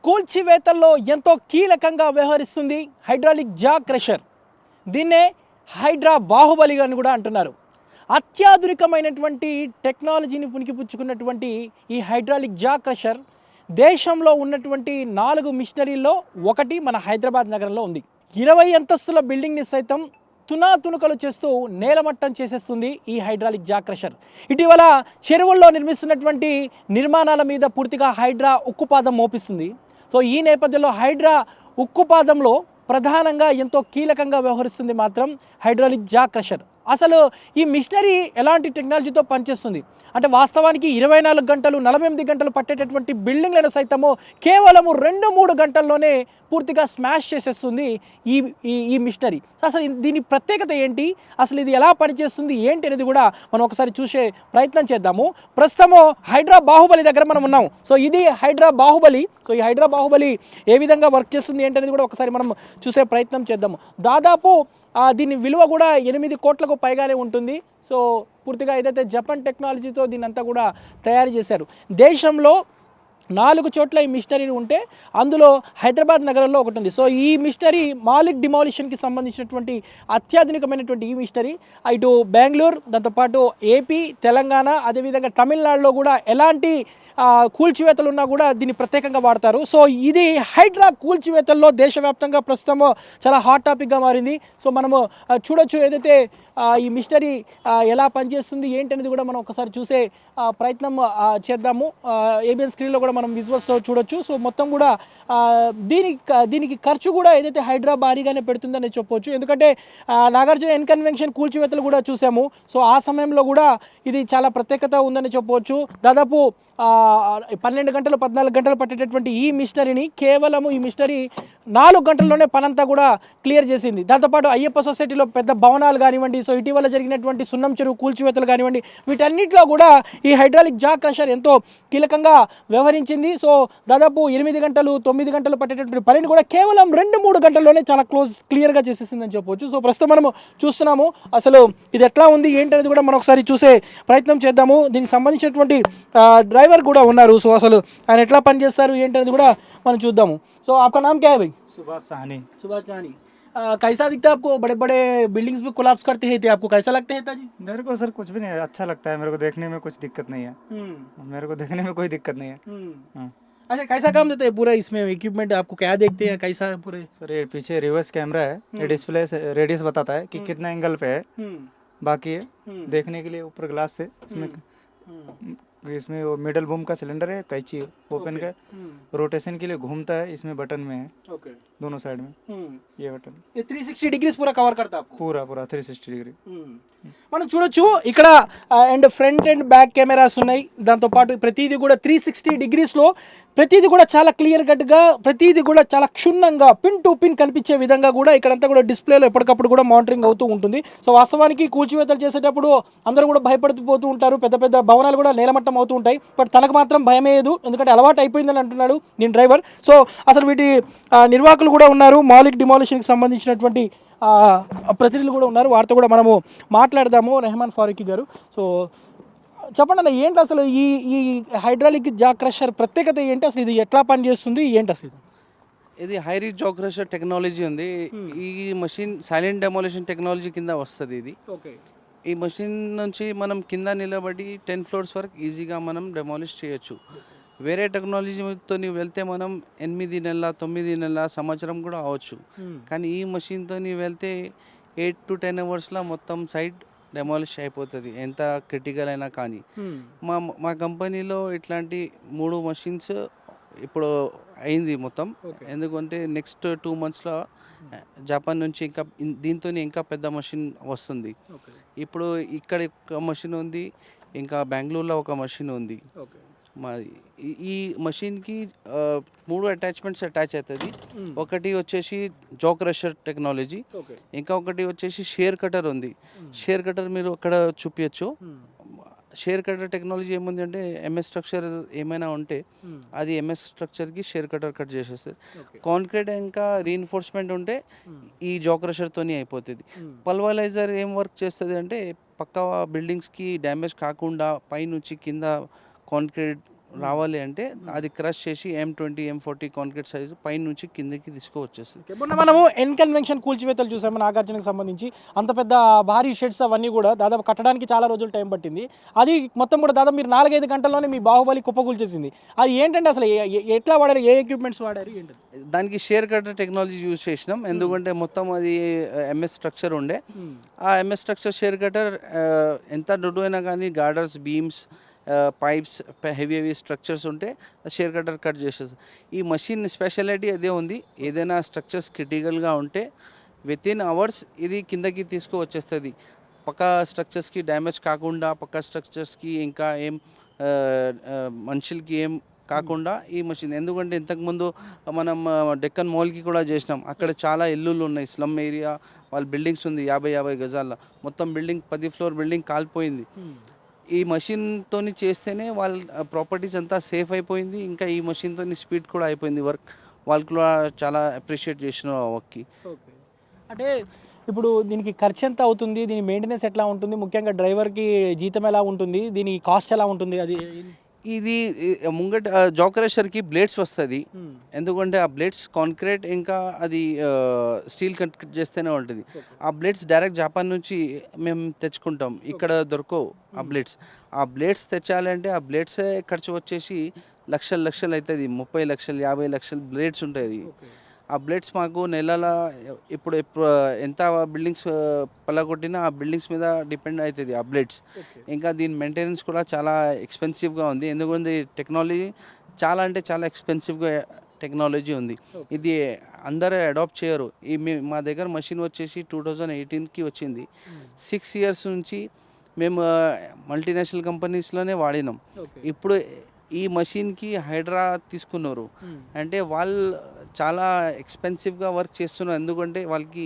కూల్చివేతల్లో ఎంతో కీలకంగా వ్యవహరిస్తుంది హైడ్రాలిక్ జా క్రషర్. దీన్నే హైడ్రా బాహుబలి అని కూడా అంటున్నారు. అత్యాధునికమైనటువంటి టెక్నాలజీని పుణికిపుచ్చుకున్నటువంటి ఈ హైడ్రాలిక్ జా క్రషర్ దేశంలో ఉన్నటువంటి 4 మిషనరీల్లో ఒకటి మన హైదరాబాద్ నగరంలో ఉంది. 20 అంతస్తుల బిల్డింగ్ని సైతం తునాతునకలు చేస్తూ నేలమట్టం చేసేస్తుంది ఈ హైడ్రాలిక్ జా క్రషర్. ఇటీవల చెరువుల్లో నిర్మిస్తున్నటువంటి నిర్మాణాల మీద పూర్తిగా హైడ్రా ఉక్కుపాదం మోపిస్తుంది. సో ఈ నేపథ్యంలో హైడ్రా ఉక్కుపాదంలో ప్రధానంగా ఎంతో కీలకంగా వ్యవహరిస్తుంది మాత్రం హైడ్రాలిక్ జా క్రషర్. అసలు ఈ మిషనరీ ఎలాంటి టెక్నాలజీతో పనిచేస్తుంది అంటే వాస్తవానికి 24 గంటలు 48 గంటలు పట్టేటటువంటి బిల్డింగ్లను సైతము కేవలము 2-3 గంటల్లోనే పూర్తిగా స్మాష్ చేసేస్తుంది ఈ ఈ మిషనరీ. అసలు దీని ప్రత్యేకత ఏంటి, అసలు ఇది ఎలా పనిచేస్తుంది ఏంటి అనేది కూడా మనం ఒకసారి చూసే ప్రయత్నం చేద్దాము. ప్రస్తుతము హైడ్రా బాహుబలి దగ్గర మనం ఉన్నాము. సో ఇది హైడ్రా బాహుబలి. సో ఈ హైడ్రా బాహుబలి ఏ విధంగా వర్క్ చేస్తుంది ఏంటి అనేది కూడా ఒకసారి మనం చూసే ప్రయత్నం చేద్దాము. దాదాపు దీని విలువ కూడా 8 కోట్లకు పైగానే ఉంటుంది. సో పూర్తిగా ఏదైతే జపాన్ టెక్నాలజీతో దీన్ని అంతా కూడా తయారు చేశారు. దేశంలో 4 చోట్ల ఈ మిషనరీ ఉంటే అందులో హైదరాబాద్ నగరంలో ఒకటి ఉంది. సో ఈ మిషనరీ మాలిక్ డిమాలిషన్కి సంబంధించినటువంటి అత్యాధునికమైనటువంటి ఈ మిషనరీ ఇటు బెంగళూరు, దాంతోపాటు ఏపీ, తెలంగాణ, అదేవిధంగా తమిళనాడులో కూడా ఎలాంటి కూల్చివేతలు ఉన్నా కూడా దీన్ని ప్రత్యేకంగా వాడతారు. సో ఇది హైడ్రా కూల్చివేతల్లో దేశవ్యాప్తంగా ప్రస్తుతం చాలా హాట్ టాపిక్గా మారింది. సో మనము చూడొచ్చు ఏదైతే ఈ మిషనరీ ఎలా పనిచేస్తుంది ఏంటి అనేది కూడా మనం ఒకసారి చూసే ప్రయత్నం చేద్దాము. ఏబిఎన్ స్క్రీన్లో కూడా మనం విజువల్స్లో చూడొచ్చు. సో మొత్తం కూడా దీనికి ఖర్చు కూడా ఏదైతే హైడ్రా భారీగానే పెడుతుందని చెప్పవచ్చు. ఎందుకంటే నాగార్జున ఎన్ కన్వెన్షన్ కూల్చివేతలు కూడా చూసాము. సో ఆ సమయంలో కూడా ఇది చాలా ప్రత్యేకత ఉందని చెప్పవచ్చు. దాదాపు 12 గంటలు 14 గంటలు పట్టేటటువంటి ఈ మిషనరీని కేవలము ఈ మిషనరీ 4 గంటల్లోనే పనంతా కూడా క్లియర్ చేసింది. దాంతోపాటు అయ్యప్ప సొసైటీలో పెద్ద భవనాలు కానివ్వండి, సో ఇటీవల జరిగినటువంటి సున్నం చెరువు కూల్చివేతలు కానివ్వండి, వీటన్నిటిలో కూడా ఈ హైడ్రాలిక్ జా క్రషర్ ఎంతో కీలకంగా వ్యవహరించింది. సో దాదాపు 8 గంటలు 9 గంటలు పట్టేటటువంటి పనిని కూడా కేవలం 2-3 గంటల్లోనే చాలా క్లియర్గా చేసేసిందని చెప్పవచ్చు. సో ప్రస్తుతం మనము చూస్తున్నాము. అసలు ఇది ఎట్లా ఉంది ఏంటి అనేది కూడా మనం ఒకసారి చూసే ప్రయత్నం చేద్దాము. దీనికి సంబంధించినటువంటి ड्राइवर కూడా ఉన్నారు. సో అసలు ఆయన ఎట్లా పని చేస్తారు ఏంటి అనేది కూడా మనం చూద్దాము. సో आपका नाम क्या है भाई? सुभाष साहनी। सुभाष साहनी। कैसा दिखता है आपको? बड़े बड़े बिल्डिंग्स भी कोलैप्स करते हैं, आपको कैसा लगता है ताजी? मेरे को सर कुछ भी नहीं अच्छा लगता है, मेरे को देखने में कुछ दिक्कत नहीं है। मेरे को देखने में कोई दिक्कत नहीं है। अच्छा कैसा काम देते हैं पूरा इसमें इक्विपमेंट आपको क्या देखते हैं कैसा है पूरे? सर ये पीछे रिवर्स कैमरा है, ये डिस्प्ले रेडियस बताता है कि कितना एंगल पे है, बाकी है देखने के लिए ऊपर ग्लास से इसमें वो मिडल बूम का सिलेंडर है, कैंची ओपन का रोटेशन के लिए घूमता है, इसमें बटन में है दोनों साइड में ये बटन। ये 360 डिग्रीज पूरा कवर करता है आपको? पूरा 360 डिग्री మనం చూడొచ్చు ఇక్కడ and front and back cameras ఉన్నాయి. దాంతోపాటు ప్రతిదీ కూడా 360 డిగ్రీస్లో ప్రతిదీ కూడా చాలా క్లియర్ కట్గా ప్రతిదీ కూడా చాలా క్షుణ్ణంగా పిన్ టు పిన్ కనిపించే విధంగా కూడా ఇక్కడంతా కూడా డిస్ప్లేలో ఎప్పటికప్పుడు కూడా మానిటరింగ్ అవుతూ ఉంటుంది. సో వాస్తవానికి కూల్చివేతలు చేసేటప్పుడు అందరూ కూడా భయపడిపోతూ ఉంటారు, పెద్ద పెద్ద భవనాలు కూడా నేలమట్టం అవుతూ ఉంటాయి. బట్ తనకు మాత్రం భయమేయదు, ఎందుకంటే అలవాటు అయిపోయిందని అంటున్నాడు నేను డ్రైవర్. సో అసలు వీటి నిర్వాహకులు కూడా ఉన్నారు, మాలిక్ డిమాలిషన్కి సంబంధించినటువంటి ప్రతినిధులు కూడా ఉన్నారు, వారితో కూడా మనము మాట్లాడదాము. రెహమాన్ ఫారూఖీ గారు, సో చెప్పండి అన్న ఏంటి అసలు ఈ హైడ్రాలిక్ జా క్రషర్ ప్రత్యేకత ఏంటి, అసలు ఇది ఎట్లా పనిచేస్తుంది ఏంటి అసలు? ఇది హైరిక్ జా క్రషర్ టెక్నాలజీ ఉంది. ఈ మషిన్ సైలెంట్ డెమోలిషన్ టెక్నాలజీ కింద వస్తుంది. ఇది ఈ మషిన్ నుంచి మనం కింద నిలబడి 10 ఫ్లోర్స్ వరకు ఈజీగా మనం డెమాలిష్ చేయొచ్చు. వేరే టెక్నాలజీతో వెళ్తే మనం 8 నెలల 9 నెలల సంవత్సరం కూడా అవ్వచ్చు. కానీ ఈ మషిన్తో వెళ్తే 8 to 10 అవర్స్లో మొత్తం సైట్ డెమాలిష్ అయిపోతుంది, ఎంత క్రిటికల్ అయినా. కానీ మా కంపెనీలో ఇట్లాంటి 3 మషిన్స్ ఇప్పుడు అయింది మొత్తం. ఎందుకంటే నెక్స్ట్ 2 monthsలో జపాన్ నుంచి ఇంకా దీంతో ఇంకా పెద్ద మషిన్ వస్తుంది. ఇప్పుడు ఇక్కడ ఒక మషిన్ ఉంది, ఇంకా బెంగళూరులో ఒక మషిన్ ఉంది. మాది ఈ మషిన్కి 3 అటాచ్మెంట్స్ అటాచ్ అవుతుంది. ఒకటి వచ్చేసి జా క్రషర్ టెక్నాలజీ, ఇంకా ఒకటి వచ్చేసి షేర్ కటర్ ఉంది. షేర్ కటర్ మీరు అక్కడ చూపించచ్చు. షేర్ కటర్ టెక్నాలజీ ఏముంది అంటే ఎంఎస్ స్ట్రక్చర్ ఏమైనా ఉంటే అది ఎంఎస్ స్ట్రక్చర్కి షేర్ కటర్ కట్ చేసేస్తుంది. కాంక్రీట్ ఇంకా రీఎన్ఫోర్స్మెంట్ ఉంటే ఈ జా క్రషర్తోనే అయిపోతుంది. పల్వలైజర్ ఏం వర్క్ చేస్తుంది అంటే పక్క బిల్డింగ్స్కి డ్యామేజ్ కాకుండా పైనుంచి కింద కాంక్రీట్ రావాలి అంటే అది క్రష్ చేసి M20 M40 కాంక్రీట్ సైజు పై నుంచి కిందకి తీసుకువచ్చేస్తుంది. మొన్న మనము ఎన్ కన్వెన్షన్ కూల్చివేతలు చూసాము నాగార్జునకు సంబంధించి. అంత పెద్ద భారీ షెడ్స్ అవన్నీ కూడా దాదాపు కట్టడానికి చాలా రోజులు టైం పట్టింది. అది మొత్తం కూడా దాదాపు మీరు 4-5 గంటల్లోనే మీ బాహుబలి కుప్పకూల్చేసింది. అది ఏంటంటే అసలు ఎట్లా వాడారు, ఏ ఎక్విప్మెంట్స్ వాడారు ఏంటి? దానికి షేర్ కటర్ టెక్నాలజీ యూజ్ చేసినాం. ఎందుకంటే మొత్తం అది MS స్ట్రక్చర్ ఉండే. ఆ MS స్ట్రక్చర్ షేర్ కటర్ ఎంత దొడ్డు అయినా కానీ girders, beams, pipes, heavy structures ఉంటే షేర్ కటర్ కట్ చేసేస్తుంది. ఈ మషిన్ స్పెషాలిటీ అదే ఉంది. ఏదైనా స్ట్రక్చర్స్ క్రిటికల్గా ఉంటే వితిన్ అవర్స్ ఇది కిందకి తీసుకువచ్చేస్తుంది. పక్క స్ట్రక్చర్స్కి డ్యామేజ్ కాకుండా, పక్క స్ట్రక్చర్స్కి ఇంకా ఏం మనుషులకి ఏం కాకుండా ఈ మషిన్. ఎందుకంటే ఇంతకుముందు మనం డెక్కన్ మాల్కి కూడా చేసినాం. అక్కడ చాలా ఇల్లులు ఉన్నాయి, స్లమ్ ఏరియా, వాళ్ళ బిల్డింగ్స్ ఉంది 50 గజాల్లో. మొత్తం బిల్డింగ్ 10 ఫ్లోర్ బిల్డింగ్ కాలిపోయింది. ఈ మషిన్తో చేస్తేనే వాళ్ళ ప్రాపర్టీస్ అంతా సేఫ్ అయిపోయింది. ఇంకా ఈ మషిన్తో స్పీడ్ కూడా అయిపోయింది వర్క్. వాళ్ళు కూడా చాలా అప్రిషియేట్ చేసిన వర్క్కి. అంటే ఇప్పుడు దీనికి ఖర్చు ఎంత అవుతుంది, దీని మెయింటెనెన్స్ ఎట్లా ఉంటుంది, ముఖ్యంగా డ్రైవర్కి జీతం ఎలా ఉంటుంది, దీని కాస్ట్ ఎలా ఉంటుంది? అది ఇది ముంగట జాకరేషర్కి బ్లేడ్స్ వస్తుంది. ఎందుకంటే ఆ బ్లేడ్స్ కాంక్రీట్ ఇంకా అది స్టీల్ కట్ చేస్తేనే ఉంటుంది. ఆ బ్లేడ్స్ డైరెక్ట్ జపాన్ నుంచి మేము తెచ్చుకుంటాం, ఇక్కడ దొరకవు ఆ బ్లేడ్స్. ఆ బ్లేడ్స్ తెచ్చాలంటే ఆ బ్లేడ్సే ఖర్చు వచ్చేసి లక్షలు అవుతుంది. 30 లక్షలు 50 లక్షలు బ్లేడ్స్ ఉంటాయి. ఆ బ్లేడ్స్ మాకు నెలల ఇప్పుడు ఎంత బిల్డింగ్స్ పలగొట్టినా ఆ బిల్డింగ్స్ మీద డిపెండ్ అవుతుంది ఆ బ్లేడ్స్. ఇంకా దీని మెయింటెనెన్స్ కూడా చాలా ఎక్స్పెన్సివ్గా ఉంది. ఎందుకంటే టెక్నాలజీ చాలా అంటే చాలా ఎక్స్పెన్సివ్గా టెక్నాలజీ ఉంది. ఇది అందరూ అడాప్ట్ చేయరు. మా దగ్గర మషిన్ వచ్చేసి 2018కి వచ్చింది. 6 ఇయర్స్ నుంచి మేము మల్టీనేషనల్ కంపెనీస్లోనే వాడినాం. ఇప్పుడు ఈ మషిన్కి హైడ్రా తీసుకున్నారు అంటే వాళ్ళు చాలా ఎక్స్పెన్సివ్గా వర్క్ చేస్తున్నారు. ఎందుకంటే వాళ్ళకి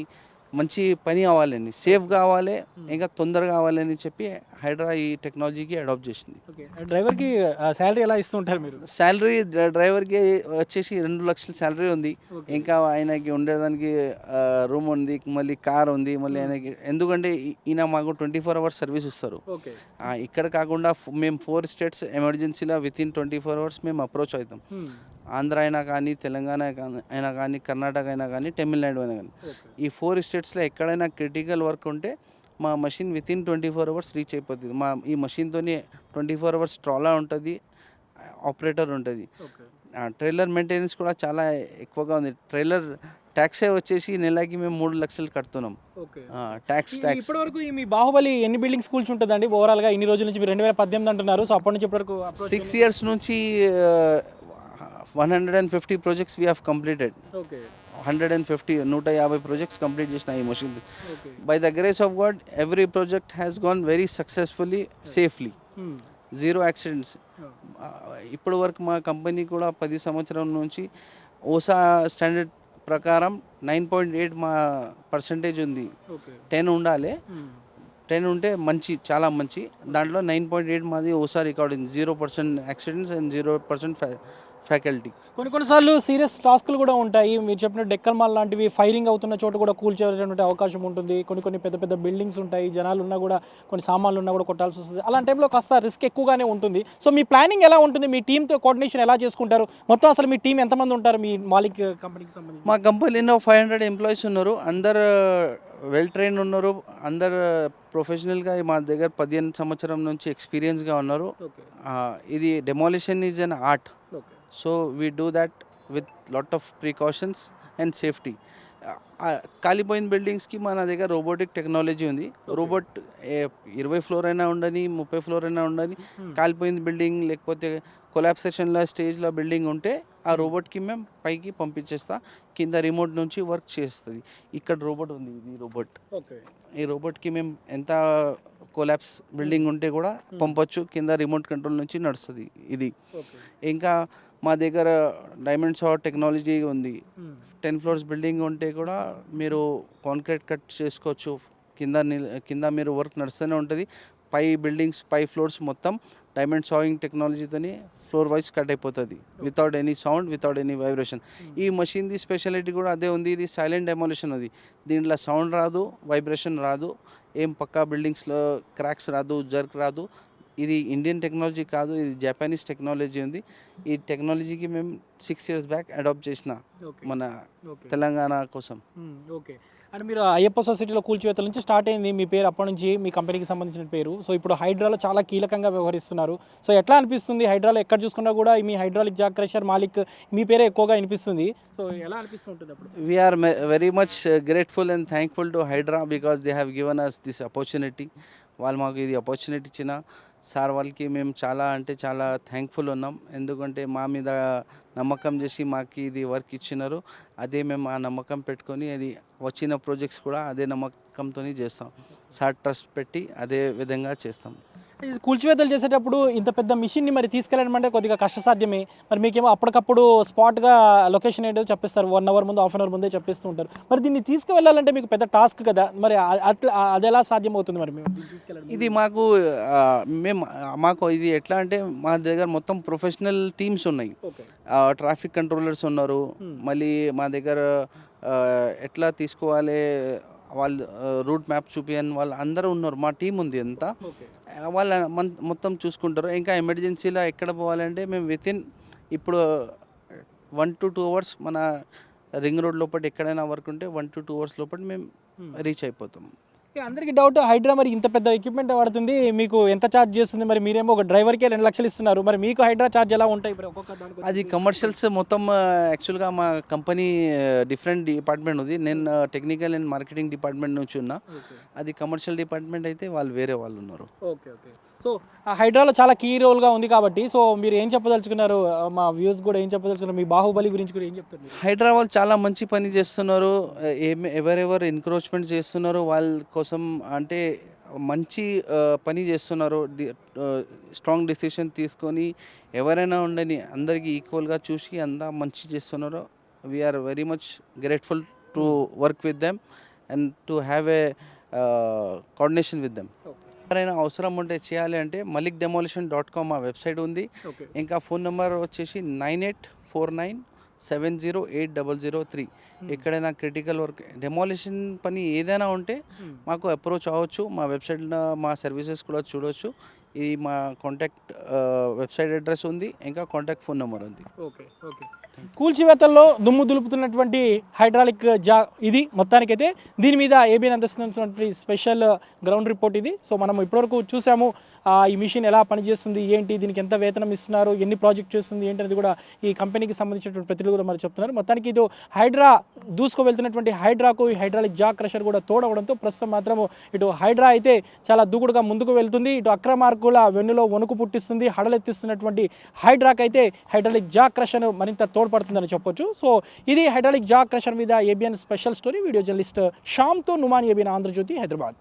మంచి పని కావాలని, సేఫ్ కావాలి, ఇంకా తొందరగా కావాలని చెప్పి హైడ్రా ఈ టెక్నాలజీకి అడాప్ట్ చేసింది. డ్రైవర్కి శాలరీ ఎలా ఇస్తుంటారు మీరు? శాలరీ డ్రైవర్కి వచ్చేసి 2 లక్షల శాలరీ ఉంది. ఇంకా ఆయనకి ఉండేదానికి రూమ్ ఉంది, మళ్ళీ కార్ ఉంది, మళ్ళీ ఆయనకి. ఎందుకంటే ఈయన మాకు 24 అవర్స్ సర్వీస్ ఇస్తారు. ఇక్కడ కాకుండా మేము 4 స్టేట్స్ ఎమర్జెన్సీలో వితిన్ 24 అవర్స్ మేము అప్రోచ్ అవుతాం. ఆంధ్ర అయినా కానీ, తెలంగాణ అయినా కానీ, కర్ణాటక అయినా కానీ, తమిళనాడు అయినా కానీ, ఈ 4 స్టేట్స్లో ఎక్కడైనా క్రిటికల్ వర్క్ ఉంటే మా మషిన్ వితిన్ 24 అవర్స్ రీచ్ అయిపోతుంది. ఈ మషిన్తో 24 అవర్స్ ట్రాలా ఉంటుంది, ఆపరేటర్ ఉంటుంది. ట్రైలర్ మెయింటెనెన్స్ కూడా చాలా ఎక్కువగా ఉంది. ట్రైలర్ ట్యాక్సే వచ్చేసి నెలకి మేము 3 లక్షలు కడుతున్నాం. ట్యాక్స్ ఇప్పటివరకు మీ బాహుబలి ఎన్ని బిల్డింగ్స్ కూల్చుంటుందండి ఓవరాల్గా? ఇన్ని రోజుల నుంచి మీరు 2018 అంటున్నారు, సో అప్పటి నుంచి ఇప్పటివరకు 6 ఇయర్స్ నుంచి 150 projects we have completed. 150 projects complete చేసిన ఈ machine. By the grace of God, every project has gone very successfully, safely. 0 accidents. ఇప్పటి వరకు మా కంపెనీ కూడా 10 సంవత్సరం నుంచి ఓసా స్టాండర్డ్ ప్రకారం 9.8 మా పర్సంటేజ్ ఉంది. 10 ఉండాలి. 10 ఉంటే మంచి, చాలా మంచి. దాంట్లో 9.8 మాది ఓసా రికార్డ్ ఉంది. 0% యాక్సిడెంట్స్ అండ్ 0% ఫ్యాకల్టీ. కొన్నిసార్లు సీరియస్ టాస్క్లు కూడా ఉంటాయి. మీరు చెప్పిన డెక్కన్ మాల్ లాంటివి ఫైరింగ్ అవుతున్న చోట కూడా కూల్చేటువంటి అవకాశం ఉంటుంది. కొన్ని పెద్ద బిల్డింగ్స్ ఉంటాయి, జనాలు ఉన్నా కూడా, కొన్ని సామాన్లు ఉన్నా కూడా కొట్టాల్సి వస్తుంది. అలాంటి టైంలో కాస్త రిస్క్ ఎక్కువగానే ఉంటుంది. సో మీ ప్లానింగ్ ఎలా ఉంటుంది? మీ టీంతో కోఆర్డినేషన్ ఎలా చేసుకుంటారు? మొత్తం అసలు మీ టీం ఎంతమంది ఉంటారు మీ మాలిక్ కంపెనీకి సంబంధించి? మా కంపెనీలో 500 ఎంప్లాయీస్ ఉన్నారు. అందరు వెల్ ట్రైన్ ఉన్నారు. అందరు ప్రొఫెషనల్గా మా దగ్గర 15 సంవత్సరం నుంచి ఎక్స్పీరియన్స్గా ఉన్నారు. ఇది demolition is an art. So we do that with lot of precautions and safety. కాలిపోయిన బిల్డింగ్స్కి మన దగ్గర రోబోటిక్ టెక్నాలజీ ఉంది. రోబోట్ 20 ఫ్లోర్ అయినా ఉండని, 30 ఫ్లోర్ అయినా ఉండని, కాలిపోయిన బిల్డింగ్ లేకపోతే కొలాప్సేషన్లో స్టేజ్లో బిల్డింగ్ ఉంటే ఆ రోబోట్కి మేము పైకి పంపించేస్తా. కింద రిమోట్ నుంచి వర్క్ చేస్తుంది. ఇక్కడ రోబోట్ ఉంది, ఇది రోబోట్. ఈ రోబోట్కి మేము ఎంత కొలాప్స్ బిల్డింగ్ ఉంటే కూడా పంపొచ్చు. కింద రిమోట్ కంట్రోల్ నుంచి నడుస్తుంది ఇది. ఇంకా మా దగ్గర డైమండ్ సార్ టెక్నాలజీ ఉంది. 10 ఫ్లోర్స్ బిల్డింగ్ ఉంటే కూడా మీరు కాంక్రీట్ కట్ చేసుకోవచ్చు. కింద మీరు వర్క్ నడుస్తూనే ఉంటుంది. పై ఫ్లోర్స్ మొత్తం డైమండ్ సాయింగ్ టెక్నాలజీతోని ఫ్లోర్ వైజ్ కట్ అయిపోతుంది without any sound, without any vibration. ఈ మషిన్ది స్పెషాలిటీ కూడా అదే ఉంది. ఇది సైలెంట్ డెమోలిషన్ అది. దీంట్లో సౌండ్ రాదు, వైబ్రేషన్ రాదు, ఏం పక్కా బిల్డింగ్స్లో క్రాక్స్ రాదు, జర్క్ రాదు. ఇది ఇండియన్ టెక్నాలజీ కాదు, ఇది జపానీస్ టెక్నాలజీ ఉంది. ఈ టెక్నాలజీకి మేము 6 years బ్యాక్ అడాప్ట్ చేసిన మన తెలంగాణ కోసం. ఓకే. అండ్ మీరు అయ్యప్ప సొసైటీలో కూల్చివేతల నుంచి స్టార్ట్ అయింది మీ పేరు, అప్పటి నుంచి మీ కంపెనీకి సంబంధించిన పేరు. సో ఇప్పుడు హైడ్రాలో చాలా కీలకంగా వ్యవహరిస్తున్నారు. సో ఎట్లా అనిపిస్తుంది హైడ్రాలో ఎక్కడ చూసుకున్నా కూడా మీ హైడ్రాలిక్ జాక్ క్రషర్ మాలిక్ మీ పేరే ఎక్కువగా అనిపిస్తుంది. సో ఎలా అనిపిస్తుంటుంది అప్పుడు? We are very much grateful and thankful to Hydra because they have given us this opportunity. వాళ్ళు మాకు ఇది ఆపర్చునిటీ ఇచ్చిన సార్ వాళ్ళకి మేము చాలా అంటే చాలా థ్యాంక్ఫుల్ ఉన్నాం. ఎందుకంటే మా మీద నమ్మకం చేసి మాకు ఇది వర్క్ ఇచ్చినారు. అదే మేము ఆ నమ్మకం పెట్టుకొని అది వచ్చిన ప్రాజెక్ట్స్ కూడా అదే నమ్మకంతో చేస్తాం. సార్ ట్రస్ట్ పెట్టి అదే విధంగా చేస్తాం. ఇది కూల్చివేతలు చేసేటప్పుడు ఇంత పెద్ద మిషన్ని మరి తీసుకెళ్ళడం అంటే కొద్దిగా కష్టసాధ్యమే. మరి మీకేమో అప్పటికప్పుడు స్పాట్గా లొకేషన్ ఏంటో చెప్పిస్తారు, 1 hour ముందు 1/2 hour ముందే చెప్పిస్తూ ఉంటారు. మరి దీన్ని తీసుకువెళ్ళాలంటే మీకు పెద్ద టాస్క్ కదా, మరి అది ఎలా సాధ్యమవుతుంది మరి మేము తీసుకెళ్ళడం? ఇది మాకు ఇది ఎట్లా అంటే మా దగ్గర మొత్తం ప్రొఫెషనల్ టీమ్స్ ఉన్నాయి. ట్రాఫిక్ కంట్రోలర్స్ ఉన్నారు. మళ్ళీ మా దగ్గర ఎట్లా తీసుకోవాలి వాళ్ళు రూట్ మ్యాప్ చూపించని వాళ్ళు అందరూ ఉన్నారు. మా టీం ఉంది అంతా, వాళ్ళ మొత్తం చూసుకుంటారు. ఇంకా ఎమర్జెన్సీలో ఎక్కడ పోవాలంటే మేము ఇప్పుడు 1 to 2 hours మన రింగ్ రోడ్ లోపల ఎక్కడైనా వర్క్ ఉంటే 1 to 2 hours లోపల మేము రీచ్ అయిపోతాం. అందరికీ డౌట్, హైడ్రా మరి ఇంత పెద్ద ఎక్విప్మెంట్ వాడుతుంది, మీకు ఎంత ఛార్జ్ చేస్తుంది? మరి మీరేమో ఒక డ్రైవర్కే 2 లక్షలు ఇస్తున్నారు, మరి మీకు హైడ్రా ఛార్జ్ ఎలా ఉంటాయి? అది కమర్షియల్స్ మొత్తం యాక్చువల్గా మా కంపెనీ డిఫరెంట్ డిపార్ట్మెంట్ ఉంది. నేను టెక్నికల్ అండ్ మార్కెటింగ్ డిపార్ట్మెంట్ నుంచి ఉన్నా. అది కమర్షియల్ డిపార్ట్మెంట్ అయితే వాళ్ళు వేరే వాళ్ళు ఉన్నారు. ఓకే. సో ఆ హైడ్రాలో చాలా కీ రోల్గా ఉంది కాబట్టి సో మీరు ఏం చెప్పదలుచుకున్నారు? మా వ్యూస్ కూడా ఏం చెప్పదలుచుకున్నారు? మీ బాహుబలి గురించి కూడా ఏం చెప్తారు? హైడ్రా వాళ్ళు చాలా మంచి పని చేస్తున్నారు. ఎవరెవరు ఎన్క్రోచ్మెంట్ చేస్తున్నారు వాళ్ళ కోసం అంటే మంచి పని చేస్తున్నారు. స్ట్రాంగ్ డెసిషన్ తీసుకొని ఎవరైనా ఉండని అందరికీ ఈక్వల్గా చూసి అంతా మంచి చేస్తున్నారు. We are very much grateful to work with them and to have a coordination with them. ఎవరైనా అవసరం ఉంటే చేయాలి అంటే malikdemolition.com మా వెబ్సైట్ ఉంది. ఇంకా ఫోన్ నెంబర్ వచ్చేసి 9849708003. ఎక్కడైనా క్రిటికల్ వర్క్ డెమాలిషన్ పని ఏదైనా ఉంటే మాకు అప్రోచ్ అవ్వచ్చు. మా వెబ్సైట్లో మా సర్వీసెస్ కూడా చూడవచ్చు. ఇది మా కాంటాక్ట్ వెబ్సైట్ అడ్రస్ ఉంది, ఇంకా కాంటాక్ట్ ఫోన్ నెంబర్ ఉంది. ఓకే. కూల్చివేతల్లో దుమ్ము దులుపుతున్నటువంటి హైడ్రాలిక్ ఇది మొత్తానికైతే దీని మీద ఏబిఎన్ అందిస్తున్నటువంటి స్పెషల్ గ్రౌండ్ రిపోర్ట్ ఇది. సో మనం ఇప్పటివరకు చూసాము ఈ మిషన్ ఎలా పనిచేస్తుంది, ఏంటి, దీనికి ఎంత వేతనం ఇస్తున్నారు, ఎన్ని ప్రాజెక్ట్ చేస్తుంది ఏంటి అనేది కూడా ఈ కంపెనీకి సంబంధించినటువంటి ప్రతినిధులు కూడా మరి చెప్తున్నారు. మొత్తానికి ఇది హైడ్రా దూసుకు వెళ్తున్నటువంటి హైడ్రాకు ఈ హైడ్రాలిక్ జాక్ క్రషర్ కూడా తోడవడంతో ప్రస్తుతం మాత్రం ఇటు హైడ్రా అయితే చాలా దూకుడుగా ముందుకు వెళ్తుంది. ఇటు అక్రమార్కుల వెన్నులో వణుకు పుట్టిస్తుంది. హడలెత్తిస్తున్నటువంటి హైడ్రాక్ అయితే హైడ్రాలిక్ జాక్ క్రషర్ మరింత తోడ్పడుతుందని చెప్పొచ్చు. సో ఇది హైడ్రాలిక్ జాక్ క్రషర్ మీద ABN special story. Video journalist శ్యామ్తో నుమాన్, ఏబిఎన్ ఆంధ్రజ్యోతి, హైదరాబాద్.